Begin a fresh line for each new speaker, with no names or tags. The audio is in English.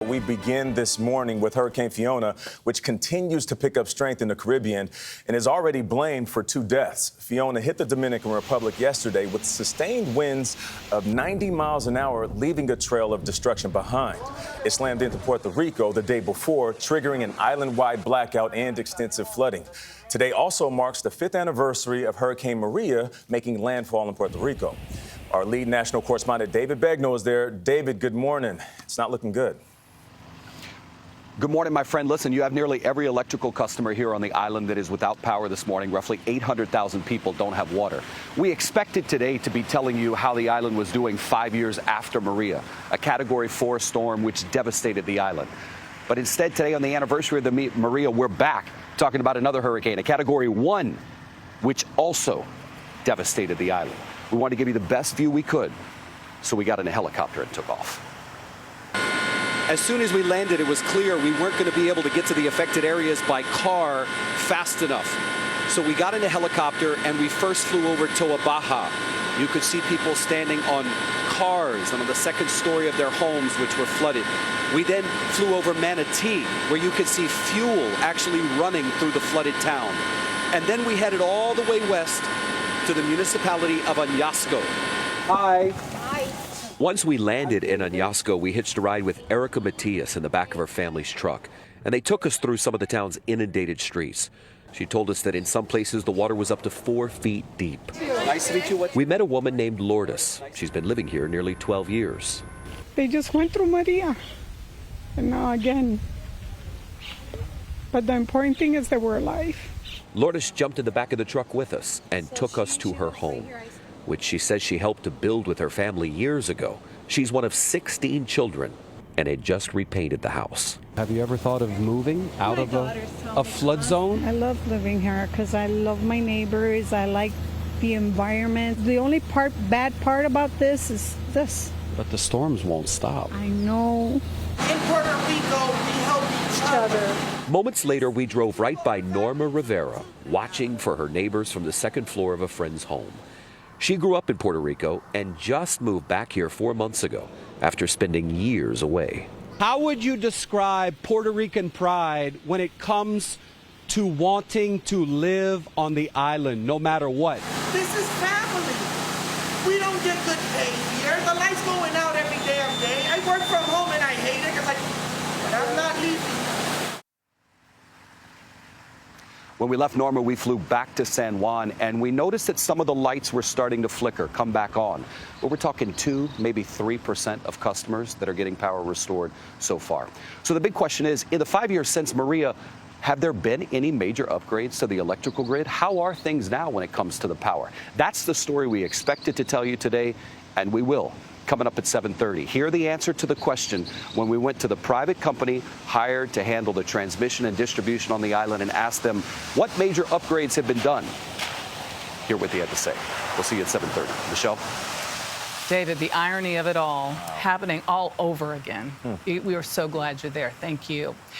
We begin this morning with Hurricane Fiona, which continues to pick up strength in the Caribbean and is already blamed for 2 deaths. Fiona hit the Dominican Republic yesterday with sustained winds of 90 miles an hour, leaving a trail of destruction behind. It slammed into Puerto Rico the day before, triggering an island-wide blackout and extensive flooding. Today also marks the 5th anniversary of Hurricane Maria making landfall in Puerto Rico. Our lead national correspondent, David Begnaud, is there. David, good morning. It's not looking good.
Good morning, my friend. Listen, you have nearly every electrical customer here on the island that is without power this morning. Roughly 800,000 people don't have water. We expected today to be telling you how the island was doing 5 years after Maria, a Category 4 storm which devastated the island. But instead, today on the anniversary of the Maria, we're back talking about another hurricane, a Category 1, which also devastated the island. We wanted to give you the best view we could, so we got in a helicopter and took off. As soon as we landed, it was clear we weren't going to be able to get to the affected areas by car fast enough. So we got in a helicopter and we first flew over Toa Baja. You could see people standing on cars and on the second story of their homes, which were flooded. We then flew over Manatee, where you could see fuel actually running through the flooded town. And then we headed all the way west to the municipality of Onyaska. Hi. Once we landed in Onyaska, we hitched a ride with Erica Matias in the back of her family's truck, and they took us through some of the town's inundated streets. She told us that in some places the water was up to 4 feet deep. Nice to meet you. We met a woman named Lourdes. She's been living here nearly 12 years.
They just went through Maria, and now again. But the important thing is that we're alive.
Lourdes jumped in the back of the truck with us and took us to her home, which she says she helped to build with her family years ago. She's one of 16 children and had just repainted the house.
Have you ever thought of moving out of a flood zone?
I love living here because I love my neighbors. I like the environment. The only bad part about this is this.
But the storms won't stop.
I know.
In Puerto Rico, we help each other.
Moments later, we drove right by Norma Rivera, watching for her neighbors from the second floor of a friend's home. She grew up in Puerto Rico and just moved back here 4 months ago after spending years away.
How would you describe Puerto Rican pride when it comes to wanting to live on the island, no matter what?
This is family. We don't get good pay here. The lights going out every damn day. I work from home and I hate it because I'm not leaving.
When we left Norma, we flew back to San Juan, and we noticed that some of the lights were starting to flicker, come back on. But we're talking 2, maybe 3% of customers that are getting power restored so far. So the big question is, in the 5 years since Maria, have there been any major upgrades to the electrical grid? How are things now when it comes to the power? That's the story we expected to tell you today, and we will. Coming up at 7:30. Hear the answer to the question when we went to the private company hired to handle the transmission and distribution on the island and asked them what major upgrades have been done. Hear what they had to say. We'll see you at 7:30. Michelle?
David, the irony of it all happening all over again. We are so glad you're there. Thank you.